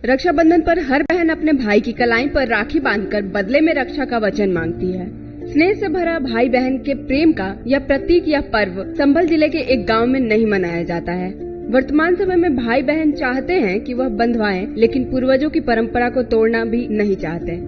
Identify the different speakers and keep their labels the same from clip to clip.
Speaker 1: रक्षाबंधन पर हर बहन अपने भाई की कलाई पर राखी बांधकर बदले में रक्षा का वचन मांगती है। स्नेह से भरा भाई बहन के प्रेम का यह प्रतीक या पर्व संभल जिले के एक गांव में नहीं मनाया जाता है। वर्तमान समय में भाई बहन चाहते हैं कि वह बंधवाएं, लेकिन पूर्वजों की परंपरा को तोड़ना भी नहीं चाहते।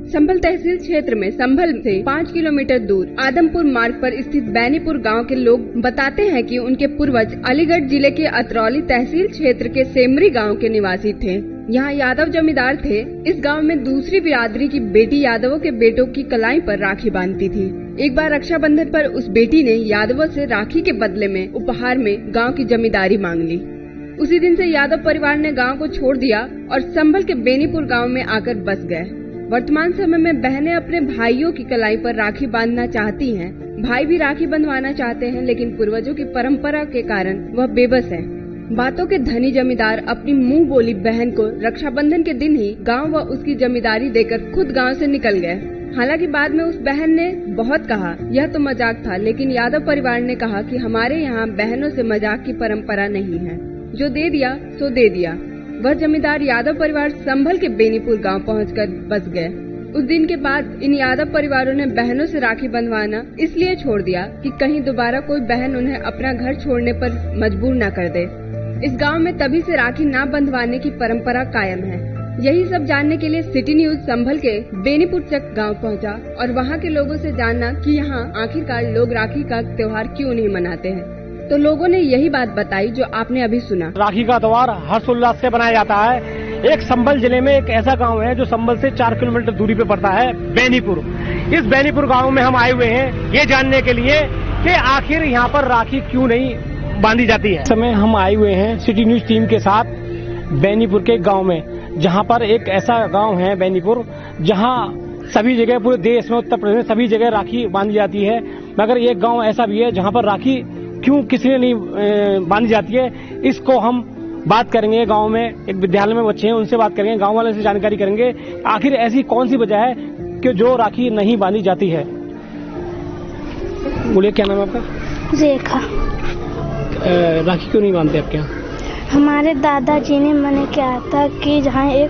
Speaker 1: संभल तहसील क्षेत्र में संभल से 5 किलोमीटर दूर आदमपुर मार्ग पर स्थित बैनीपुर गांव के लोग बताते हैं कि उनके पूर्वज अलीगढ़ जिले के अतरौली तहसील क्षेत्र के सेमरी गांव के निवासी थे। यहाँ यादव जमींदार थे। इस गांव में दूसरी बिरादरी की बेटी यादवों के बेटों की कलाई पर राखी बांधती थी। एक बार रक्षाबंधन पर उस बेटी ने यादवों से राखी के बदले में उपहार में गांव की जमींदारी मांग ली। उसी दिन से यादव परिवार ने गांव को छोड़ दिया और संभल के बेनीपुर गांव में आकर बस गए। वर्तमान समय में बहनें अपने भाइयों की कलाई पर राखी बांधना चाहती हैं। भाई भी राखी बंधवाना चाहते हैं, लेकिन पूर्वजों की परंपरा के कारण वह बेबस है। बातों के धनी जमींदार अपनी मुंह बोली बहन को रक्षाबंधन के दिन ही गांव व उसकी जमींदारी देकर खुद गांव से निकल गए। हालांकि बाद में उस बहन ने बहुत कहा यह तो मजाक था, लेकिन यादव परिवार ने कहा कि हमारे यहाँ बहनों से मजाक की परंपरा नहीं है, जो दे दिया सो दे दिया। वह जमींदार यादव परिवार संभल के बेनीपुर गांव पहुंचकर बस गए। उस दिन के बाद इन यादव परिवारों ने बहनों से राखी बंधवाना इसलिए छोड़ दिया कि कहीं दोबारा कोई बहन उन्हें अपना घर छोड़ने पर मजबूर न कर दे। इस गांव में तभी से राखी न बंधवाने की परंपरा कायम है। यही सब जानने के लिए सिटी न्यूज संभल के बेनीपुर चक गांव पहुंचा और वहां के लोगों से जानना कि यहां आखिरकार लोग राखी का त्योहार क्यों नहीं मनाते हैं। तो लोगों ने यही बात बताई जो आपने अभी सुना।
Speaker 2: राखी का त्योहार हर्षोल्लास से मनाया जाता है। एक संभल जिले में एक ऐसा गांव है जो संभल से 4 किलोमीटर दूरी पे पड़ता है, बेनीपुर। इस बेनीपुर गांव में हम आए हुए हैं ये जानने के लिए कि आखिर यहाँ पर राखी क्यों नहीं बांधी जाती है। इस समय हम आए हुए हैं सिटी न्यूज टीम के साथ बेनीपुर के गाँव में, जहाँ पर एक ऐसा गाँव है बेनीपुर जहाँ सभी जगह पूरे देश में उत्तर प्रदेश में सभी जगह राखी बांधी जाती है, मगर एक गाँव ऐसा भी है जहाँ पर राखी क्यों किसी ने नहीं बांधी जाती है। इसको हम बात करेंगे। गांव में एक विद्यालय में बच्चे हैं, उनसे बात करेंगे, गांव वाले से जानकारी करेंगे आखिर ऐसी कौन सी वजह है कि जो राखी नहीं बांधी जाती है। बोलिए, क्या नाम है आपका?
Speaker 3: रेखा।
Speaker 2: राखी क्यों नहीं बांधते आपके यहाँ?
Speaker 3: हमारे दादाजी ने मना किया था कि जहाँ एक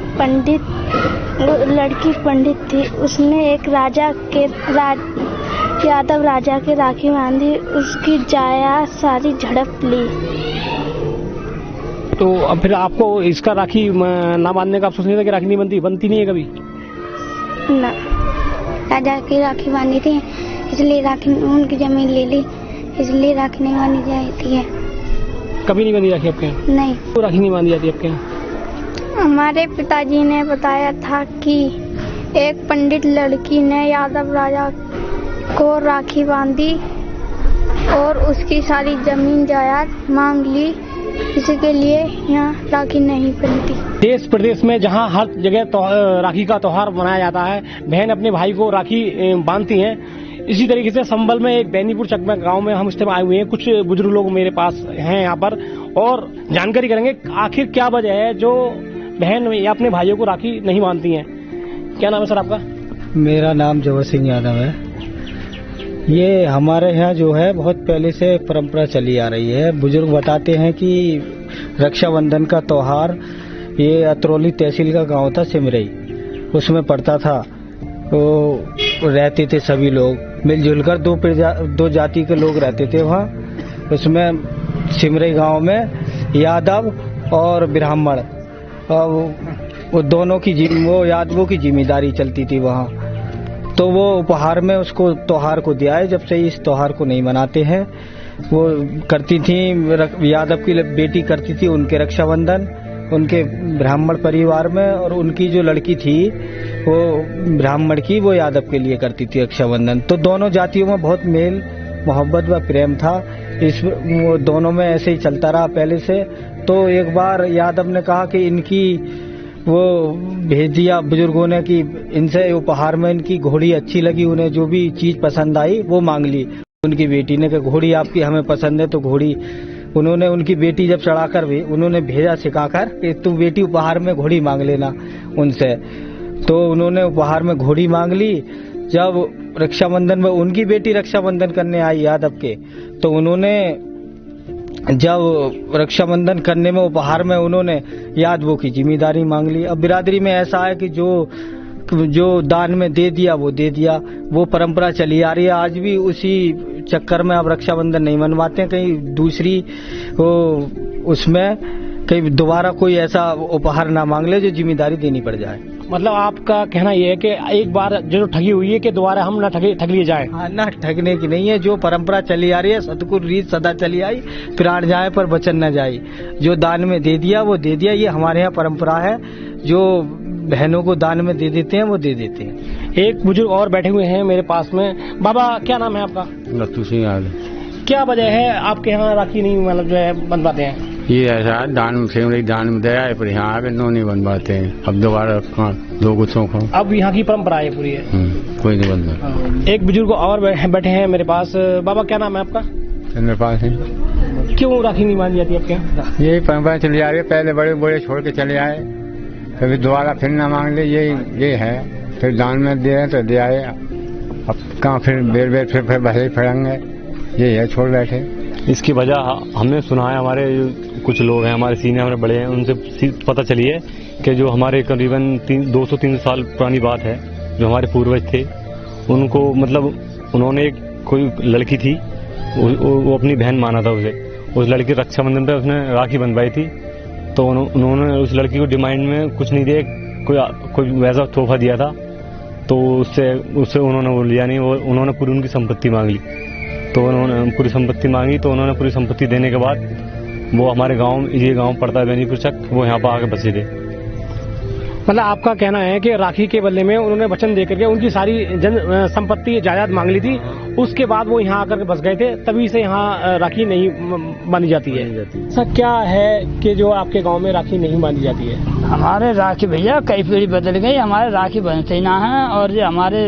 Speaker 3: लड़की पंडित थी, उसने एक यादव राजा के राखी बांधी, उसकी जाया सारी झड़प ली।
Speaker 2: तो अब फिर आपको इसका राखी ना बांधने का अफसोस नहीं था कि राखी नहीं बनती नहीं है कभी?
Speaker 3: ना, राजा की राखी बांधी थी इसलिए राखी उनकी जमीन ले ली, इसलिए राखी नहीं बांधी जाती है।
Speaker 2: कभी नहीं बांधी राखी आपके यहाँ?
Speaker 3: नहीं।
Speaker 2: तो राखी नहीं बांधी जाती आपके यहाँ?
Speaker 3: हमारे पिताजी ने बताया था कि एक पंडित लड़की ने यादव राजा को राखी बांधी और उसकी सारी जमीन जायदाद मांग ली, इसके लिए यहाँ राखी नहीं बनती।
Speaker 2: देश प्रदेश में जहाँ हर जगह राखी का त्योहार मनाया जाता है, बहन अपने भाई को राखी बांधती हैं। इसी तरीके से संभल में एक बेनीपुर चक में गाँव में हम इस टाइम आए हुए हैं। कुछ बुजुर्ग लोग मेरे पास हैं यहाँ पर और जानकारी करेंगे आखिर क्या वजह है जो बहन या अपने भाइयों को राखी नहीं बांधती हैं। क्या नाम है सर आपका?
Speaker 4: मेरा नाम जवर सिंह यादव है। ये हमारे यहाँ जो है बहुत पहले से परंपरा चली आ रही है। बुजुर्ग बताते हैं कि रक्षाबंधन का त्योहार ये अतरौली तहसील का गांव था सिमरई, उसमें पड़ता था। तो रहते थे सभी लोग मिलजुल कर, दो जाति के लोग रहते थे वहाँ। उसमें सिमरई गांव में यादव और ब्राह्मण, वो दोनों की वो यादवों की जिम्मेदारी चलती थी वहाँ। तो वो उपहार में उसको त्योहार को दिया है। जब से इस त्योहार को नहीं मनाते हैं, वो करती थी यादव की बेटी करती थी उनके रक्षाबंधन उनके ब्राह्मण परिवार में, और उनकी जो लड़की थी वो ब्राह्मण की वो यादव के लिए करती थी रक्षाबंधन। तो दोनों जातियों में बहुत मेल मोहब्बत व प्रेम था। वो दोनों में ऐसे ही चलता रहा पहले से। तो एक बार यादव ने कहा कि इनकी वो भेज दिया बुजुर्गों ने कि इनसे उपहार में इनकी घोड़ी अच्छी लगी, उन्हें जो भी चीज पसंद आई वो मांग ली। उनकी बेटी ने कहा घोड़ी आपकी हमें पसंद है, तो घोड़ी उन्होंने उनकी बेटी जब चढ़ाकर भी उन्होंने भेजा सिखाकर कि तू बेटी उपहार में घोड़ी मांग लेना उनसे। तो उन्होंने उपहार में घोड़ी मांग ली। जब रक्षाबंधन में उनकी बेटी रक्षाबंधन करने आई यादव के, तो उन्होंने जब रक्षाबंधन करने में उपहार में उन्होंने याद वो की जिम्मेदारी मांग ली। अब बिरादरी में ऐसा है कि जो दान में दे दिया वो दे दिया, वो परंपरा चली आ रही है। आज भी उसी चक्कर में अब रक्षाबंधन नहीं मनवाते हैं, कहीं दूसरी उसमें कहीं दोबारा कोई ऐसा उपहार ना मांग ले जो जिम्मेदारी देनी पड़ जाए।
Speaker 2: मतलब आपका कहना यह है कि एक बार जो ठगी हुई है कि दोबारा हम ना ठग लिए जाए।
Speaker 4: हाँ, ना ठगने की नहीं है, जो परंपरा चली आ रही है सतकुर रीत सदा चली आई, प्राण जाए पर वचन न जाए। जो दान में दे दिया वो दे दिया, ये हमारे यहाँ परंपरा है। जो बहनों को दान में दे देते हैं वो दे देते हैं।
Speaker 2: एक बुजुर्ग और बैठे हुए हैं मेरे पास में। बाबा क्या नाम है आपका?
Speaker 5: लत्तू सिंह यादव।
Speaker 2: क्या वजह है आपके यहाँ राखी नहीं मतलब जो है बनवाते हैं?
Speaker 5: ये ऐसा है, दान में दया है, पर यहाँ आके नो नहीं बनवाते हैं। अब दोबारा दो गुच्छों को
Speaker 2: अब यहाँ की परंपरा है पूरी है,
Speaker 5: कोई नहीं बनवा।
Speaker 2: एक बुजुर्ग और बैठे हैं मेरे पास। बाबा क्या नाम है आपका?
Speaker 5: मेरे पास है।
Speaker 2: क्यों राखी नहीं मानी जाती आपके यहाँ?
Speaker 5: यही परंपरा चली आ रही है, पहले बड़े बड़े छोड़ के चले आए, कभी दोबारा फिर ना मांग ले, ये है। फिर दान में दे तो दे आए, अब कहाँ फिर बेर फिर भले ही फड़ेंगे, ये है छोड़ बैठे।
Speaker 6: इसकी वजह हमने सुना है, हमारे कुछ लोग हैं, हमारे सीनियर हमारे बड़े हैं, उनसे पता चली है कि जो हमारे करीबन 200-300 साल पुरानी बात है, जो हमारे पूर्वज थे उनको मतलब उन्होंने कोई लड़की थी, वो अपनी बहन माना था उसे। उस लड़की रक्षाबंधन पे उसने राखी बंधवाई थी, तो उन्होंने उस लड़की को डिमांड में कुछ नहीं दिया, कोई वैसा तोहफा दिया था, तो उससे उन्होंने वो लिया नहीं। उन्होंने पूरी उनकी संपत्ति मांग ली, तो उन्होंने पूरी संपत्ति मांगी, तो उन्होंने पूरी संपत्ति देने के बाद वो हमारे गांव, ये गांव पड़ता है बेनीपुर चक, वो यहाँ पर आके बसे थे।
Speaker 2: मतलब आपका कहना है कि राखी के बदले में उन्होंने वचन देकर के उनकी सारी संपत्ति जायदाद मांग ली थी, उसके बाद वो यहाँ आकर के बस गए थे, तभी से यहाँ राखी नहीं मानी जाती है। ऐसा क्या है कि जो आपके गांव में राखी नहीं मानी जाती है?
Speaker 7: हमारे राखी भैया कई पीढ़ी बदल गई, हमारे राखी बनते ही ना है, और ये हमारे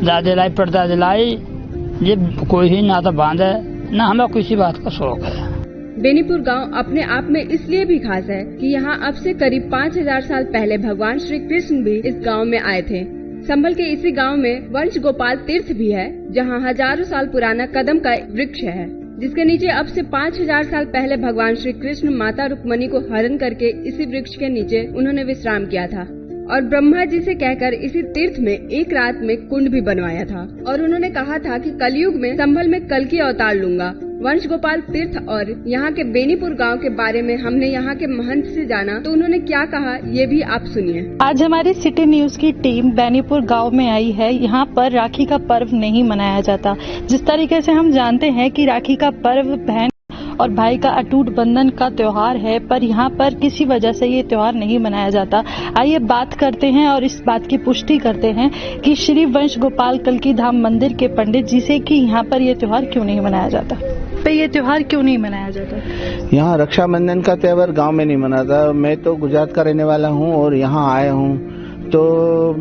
Speaker 7: दादा लाई परदादा लाई ये कोई ही ना तो बांधे ना हमें किसी बात का शौक है।
Speaker 1: बेनीपुर गांव अपने आप में इसलिए भी खास है कि यहाँ अब से करीब 5000 साल पहले भगवान श्री कृष्ण भी इस गांव में आए थे। संभल के इसी गांव में वंश गोपाल तीर्थ भी है, जहाँ हजारों साल पुराना कदम का वृक्ष है, जिसके नीचे अब से 5000 साल पहले भगवान श्री कृष्ण माता रुक्मणी को हरण करके इसी वृक्ष के नीचे उन्होंने विश्राम किया था, और ब्रह्मा जी से कहकर इसी तीर्थ में एक रात में कुंड भी बनवाया था, और उन्होंने कहा था कि कलयुग में संभल में कल्कि अवतार लूंगा। वंश गोपाल तीर्थ और यहाँ के बेनीपुर गांव के बारे में हमने यहाँ के महंत से जाना, तो उन्होंने क्या कहा ये भी आप सुनिए।
Speaker 8: आज हमारी सिटी न्यूज की टीम बेनीपुर गांव में आई है। यहाँ पर राखी का पर्व नहीं मनाया जाता। जिस तरीके से हम जानते हैं कि राखी का पर्व बहन और भाई का अटूट बंधन का त्योहार है, पर यहाँ पर किसी वजह से ये त्योहार नहीं मनाया जाता। आइए बात करते हैं और इस बात की पुष्टि करते हैं कि श्री वंश गोपाल कल्की धाम मंदिर के पंडित जी से कि यहाँ पर ये त्योहार क्यों नहीं मनाया जाता। पे ये त्योहार क्यों नहीं मनाया जाता?
Speaker 9: यहाँ रक्षाबंधन का त्योहार गांव में नहीं मनाता। मैं तो गुजरात का रहने वाला हूँ और यहाँ आया हूँ, तो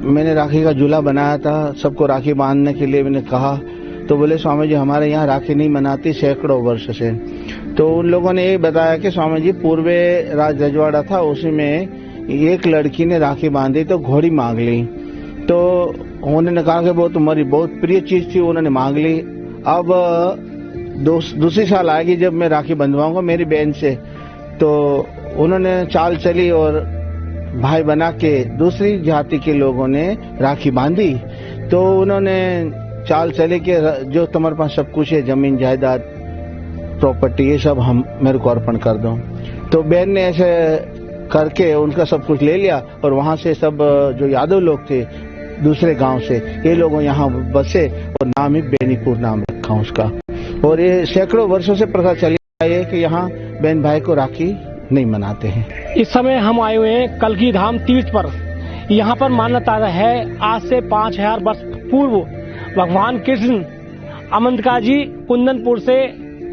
Speaker 9: मैंने राखी का झूला बनाया था, सबको राखी बांधने के लिए मैंने कहा, तो बोले स्वामी जी हमारे यहाँ राखी नहीं मनाती सैकड़ों वर्ष से। तो उन लोगों ने ये बताया कि स्वामी जी पूर्व राज रजवाड़ा था, उसी में एक लड़की ने राखी बांधी तो घोड़ी मांग ली, तो उन्होंने कहा कि वो तुम्हारी बहुत प्रिय चीज थी, उन्होंने मांग ली। अब दूसरी साल आएगी जब मैं राखी बंधवाऊंगा मेरी बहन से, तो उन्होंने चाल चली और भाई बना के दूसरी जाति के लोगों ने राखी बांधी। तो उन्होंने चाल चले कि जो तुम्हारे पास सब कुछ है, जमीन जायदाद प्रॉपर्टी, ये सब हम मेरे को अर्पण कर दो। तो बहन ने ऐसे करके उनका सब कुछ ले लिया, और वहां से सब जो यादव लोग थे दूसरे गांव से, ये लोग यहाँ बसे और नाम ही बेनीपुर नाम रखा उसका। और ये सैकड़ों वर्षों से प्रथा चली आई है कि यहाँ बहन भाई को राखी नहीं मनाते हैं।
Speaker 2: इस समय हम आए हुए हैं कल्की धाम तीर्थ पर। यहाँ पर मान्यता है आज से 5000 वर्ष पूर्व भगवान कृष्ण अमंतका जी कुंदनपुर से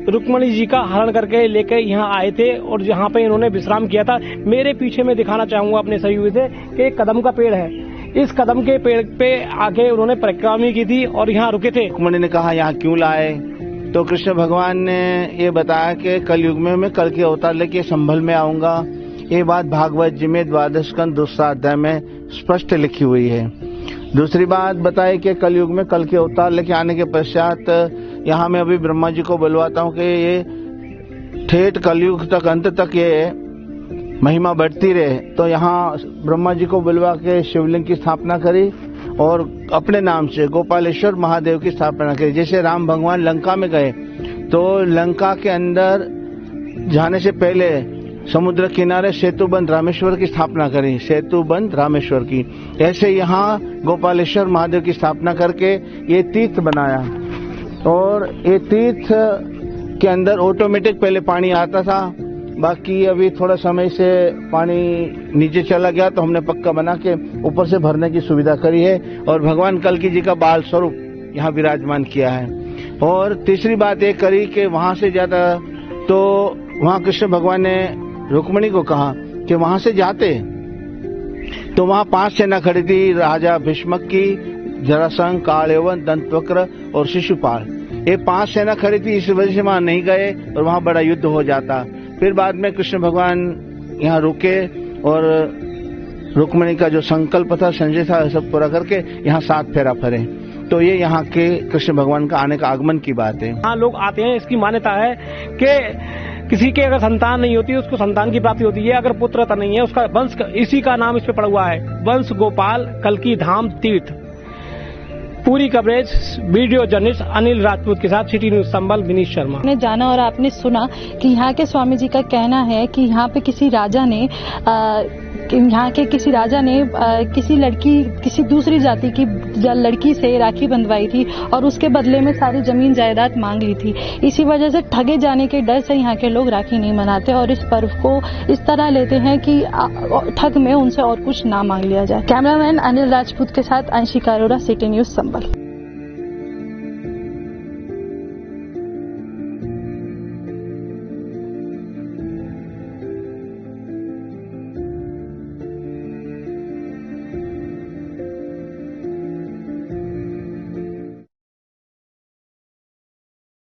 Speaker 2: रुक्मणी जी का हरण करके लेकर यहाँ आए थे, और यहाँ पे इन्होंने विश्राम किया था। मेरे पीछे मैं दिखाना चाहूंगा अपने सहयोगी से कि एक कदम का पेड़ है, इस कदम के पेड़ पे आके उन्होंने परिक्रमा की थी और यहाँ रुके थे।
Speaker 9: रुक्मणी ने कहा यहाँ क्यों लाए, तो कृष्ण भगवान ने ये बताया कि कलयुग में मैं कल के अवतार लेके संभल में आऊंगा। ये बात भागवत जी में 12 स्कंद 2 अध्याय में स्पष्ट लिखी हुई है। दूसरी बात बताई कि कलयुग में कल के अवतार लेके आने के पश्चात यहाँ मैं अभी ब्रह्मा जी को बुलवाता हूँ कि ये ठेठ कलयुग तक अंत तक ये महिमा बढ़ती रहे। तो यहाँ ब्रह्मा जी को बुलवा के शिवलिंग की स्थापना करी और अपने नाम से गोपालेश्वर महादेव की स्थापना करी। जैसे राम भगवान लंका में गए तो लंका के अंदर जाने से पहले समुद्र किनारे सेतुबंध रामेश्वर की स्थापना करी, सेतुबंध रामेश्वर की। ऐसे यहाँ गोपालेश्वर महादेव की स्थापना करके ये तीर्थ बनाया। और ये तीर्थ के अंदर ऑटोमेटिक पहले पानी आता था, बाकी अभी थोड़ा समय से पानी नीचे चला गया तो हमने पक्का बना के ऊपर से भरने की सुविधा करी है। और भगवान कल्कि जी का बाल स्वरूप यहाँ विराजमान किया है। और तीसरी बात ये करी कि वहां से जाता तो वहां कृष्ण भगवान ने रुक्मिणी को कहा कि वहां से जाते तो वहां 5 सेना खड़ी थी, राजा भीष्मक की, जरासंध, कालयवन, दंतवक्र और शिशुपाल। ये 5 सेना खड़ी थी, इस वजह से वहां नहीं गए और वहां बड़ा युद्ध हो जाता। फिर बाद में कृष्ण भगवान यहाँ रुके और रुक्मिणी का जो संकल्प था, संजय था, सब पूरा करके यहाँ 7 फेरा फरे। तो ये यहाँ के कृष्ण भगवान का आने का आगमन की बात है।
Speaker 2: यहाँ लोग आते हैं, इसकी मान्यता है कि किसी के अगर संतान नहीं होती उसको संतान की प्राप्ति होती है, अगर पुत्रता नहीं है उसका वंश, इसी का नाम इस पे पड़ा हुआ है, वंश गोपाल कल्कि धाम तीर्थ। पूरी coverage video journalist Anil Rajput के साथ सिटी न्यूज संबल विनीत शर्मा।
Speaker 8: आपने जाना और आपने सुना कि यहाँ के स्वामी जी का कहना है कि यहाँ पे किसी राजा ने किसी दूसरी जाति की लड़की से राखी बंधवाई थी और उसके बदले में सारी जमीन जायदाद मांग ली थी। इसी वजह से ठगे जाने के डर से यहाँ के लोग राखी नहीं मनाते और इस पर्व को इस तरह लेते हैं कि ठग में उनसे और कुछ ना मांग लिया जाए। कैमरामैन अनिल राजपूत के साथ अंशिका अरोरा, सिटी न्यूज संबल।